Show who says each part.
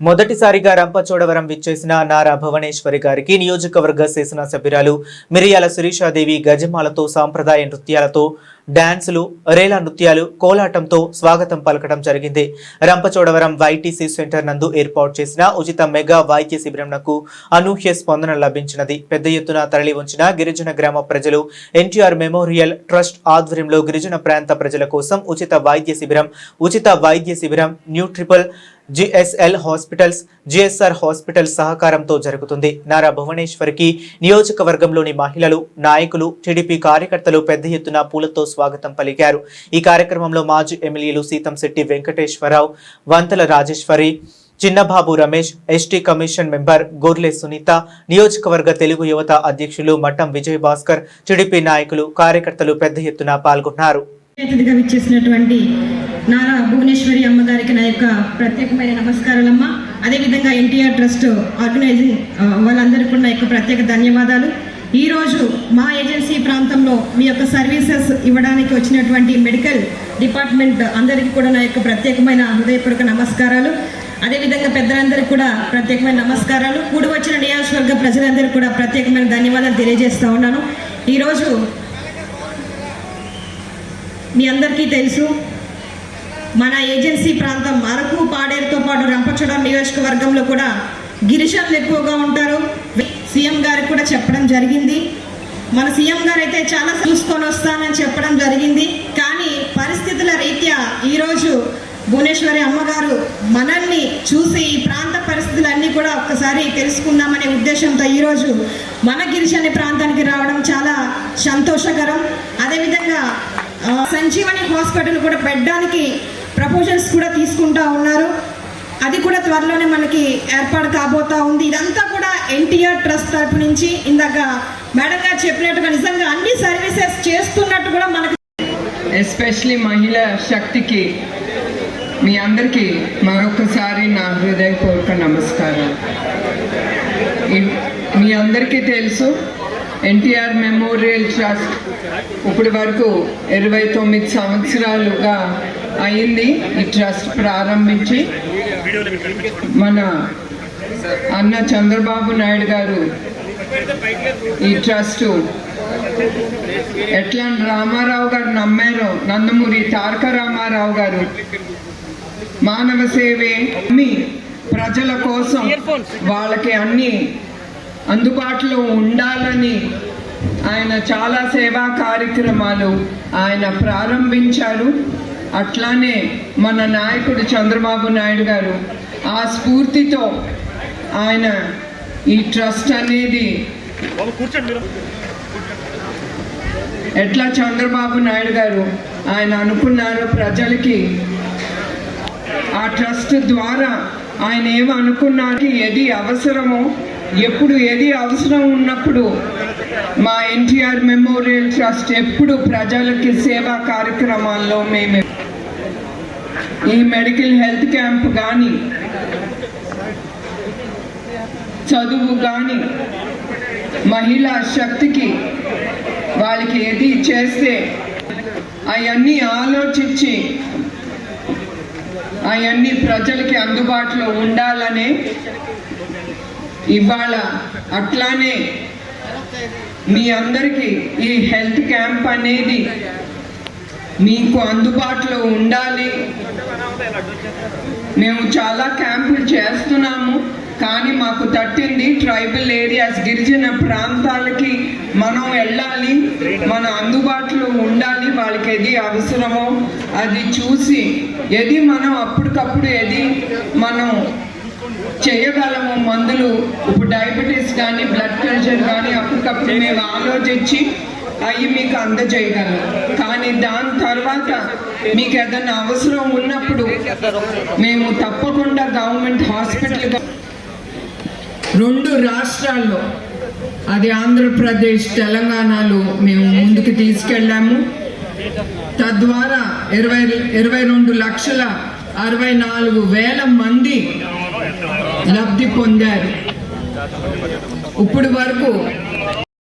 Speaker 1: మొదటిసారిగా రంపచోడవరం విచ్చేసిన నారా భువనేశ్వరి గారికి నియోజకవర్గ శాసన సభ్యురాలు మిరియాల శిరీషాదేవి గజమాలతో సాంప్రదాయ నృత్యాలతో డాన్సులు, రేలా నృత్యాలు, కోలాటంతో స్వాగతం పలకడం జరిగింది. రంపచోడవరం వైటీసీ సెంటర్ నందు ఏర్పాటు చేసిన ఉచిత మెగా వైద్య శిబిరంకు అనూహ్య స్పందన లభించినది. పెద్ద ఎత్తున తరలి వచ్చిన గిరిజన గ్రామ ప్రజలు ఎన్టీఆర్ మెమోరియల్ ట్రస్ట్ ఆధ్వర్యంలో గిరిజన ప్రాంత ప్రజల కోసం ఉచిత వైద్య శిబిరం new triple GSL hospitals, GSR hospital సహకారంతో జరుగుతుంది. నారా భువనేశ్వరికి నియోజకవర్గంలోని మహిళలు, నాయకులు, టీడీపీ కార్యకర్తలు పెద్ద ఎత్తున పూలతో స్వాగతం పలికారు. ఈ కార్యక్రమంలో మాజీ ఎమ్మెల్యేలు Seethamsetti Venkateswararao, Vanthala Rajeswari, Chinnababu Ramesh, ST commission member Gorle Sunitha, నియోజకవర్గ తెలుగు యువత అధ్యక్షులు మఠం విజయ్ భాస్కర్, టీడీపీ నాయకులు, కార్యకర్తలు పెద్ద ఎత్తున పాల్గొన్నారు.
Speaker 2: నారా భువనేశ్వరి అమ్మగారికి నా యొక్క ప్రత్యేకమైన నమస్కారాలమ్మ. అదేవిధంగా ఎన్టీఆర్ ట్రస్ట్ ఆర్గనైజింగ్ వాళ్ళందరికీ కూడా నా యొక్క ప్రత్యేక ధన్యవాదాలు. ఈరోజు మా ఏజెన్సీ ప్రాంతంలో మీ యొక్క సర్వీసెస్ ఇవ్వడానికి వచ్చినటువంటి మెడికల్ డిపార్ట్మెంట్ అందరికీ కూడా నా యొక్క ప్రత్యేకమైన హృదయపూర్వక నమస్కారాలు. అదేవిధంగా పెద్దలందరికీ కూడా ప్రత్యేకమైన నమస్కారాలు. కూడి వచ్చిన నియోజకవర్గ ప్రజలందరికీ కూడా ప్రత్యేకమైన ధన్యవాదాలు తెలియజేస్తూ ఉన్నాను. ఈరోజు మీ అందరికీ తెలుసు, మన ఏజెన్సీ ప్రాంతం అరకు, పాడేరుతో పాటు రంపచోడవరం నియోజకవర్గంలో కూడా గిరిజనులు ఎక్కువగా ఉంటారు. సీఎం గారికి కూడా చెప్పడం జరిగింది. మన సీఎం గారు అయితే చాలా చూసుకొని వస్తానని చెప్పడం జరిగింది. కానీ పరిస్థితుల రీత్యా ఈరోజు భువనేశ్వరి అమ్మగారు మనల్ని చూసి ఈ ప్రాంత పరిస్థితులన్నీ కూడా ఒక్కసారి తెలుసుకుందామనే ఉద్దేశంతో ఈరోజు మన గిరిజన ప్రాంతానికి రావడం చాలా సంతోషకరం. అదేవిధంగా సంజీవని హాస్పిటల్ కూడా పెట్టడానికి ప్రపోజల్స్ కూడా తీసుకుంటా ఉన్నారు. అది కూడా త్వరలోనే మనకి ఏర్పాటు కాబోతా ఉంది. ఇదంతా కూడా ఎన్టీఆర్ ట్రస్ట్ తరపు నుంచి ఇందాక మేడం గారు చెప్పినట్టుగా నిజంగా అన్ని సర్వీసెస్ చేస్తున్నట్టు కూడా మనకి
Speaker 3: ఎస్పెషలీ మహిళా శక్తికి మీ అందరికీ మరొకసారి నా హృదయపూర్వక నమస్కారం. మీ అందరికీ తెలుసు, ఎన్టీఆర్ మెమోరియల్ ట్రస్ట్ ఇప్పటి వరకు 29 సంవత్సరాలుగా అయింది ఈ ట్రస్ట్ ప్రారంభించి. మన అన్న చంద్రబాబు నాయుడు గారు ఈ ట్రస్ట్ ఎట్లా రామారావు గారు నమ్మారో, నందమూరి తారక రామారావు గారు మానవ సేవే ప్రజల కోసం వాళ్ళకి అన్ని అందుబాటులో ఉండాలని ఆయన చాలా సేవా కార్యక్రమాలు ఆయన ప్రారంభించారు. అట్లానే మన నాయకుడు చంద్రబాబు నాయుడు గారు ఆ స్ఫూర్తితో ఆయన ఈ ట్రస్ట్ అనేది ఎట్లా చంద్రబాబు నాయుడు గారు ఆయన అనుకున్నారో ప్రజలకి ఆ ట్రస్ట్ ద్వారా ఆయన ఏమనుకున్నారు, ఏది అవసరమో, ఎప్పుడు ఏది అవసరం ఉన్నప్పుడు మా ఎన్టీఆర్ మెమోరియల్ ట్రస్ట్ ఎప్పుడు ప్రజలకి సేవా కార్యక్రమాల్లో మేము ఈ మెడికల్ హెల్త్ క్యాంప్ కానీ, చదువు కానీ, మహిళా శక్తికి వాళ్ళకి ఏది చేస్తే అవన్నీ ఆలోచించి అవన్నీ ప్రజలకి అందుబాటులో ఉండాలనే ఇవాళ అట్లానే మీ అందరికీ ఈ హెల్త్ క్యాంప్ అనేది మీకు అందుబాటులో ఉండాలి. మేము చాలా క్యాంపులు చేస్తున్నాము, కానీ మాకు తట్టింది ట్రైబల్ ఏరియాస్, గిరిజన ప్రాంతాలకి మనం వెళ్ళాలి, మన అందుబాటులో ఉండాలి. వాళ్ళకి ఏది అవసరమో అది చూసి ఏది మనం అప్పటికప్పుడు ఏది మనం చేయగలము, మందులు ఇప్పుడు డయాబెటీస్ కానీ బ్లడ్ ప్రెషర్ కానీ అప్పటికప్పుడు మేము ఆలోచించి అవి మీకు అందజేయగలం. కానీ దాని తర్వాత మీకు ఏదైనా అవసరం ఉన్నప్పుడు మేము తప్పకుండా గవర్నమెంట్ హాస్పిటల్గా 2 రాష్ట్రాల్లో, అది ఆంధ్రప్రదేశ్, తెలంగాణలో మేము ముందుకు తీసుకెళ్ళాము. తద్వారా 22,64,000 మంది లబ్ధి పొందారు. ఇప్పుడు వరకు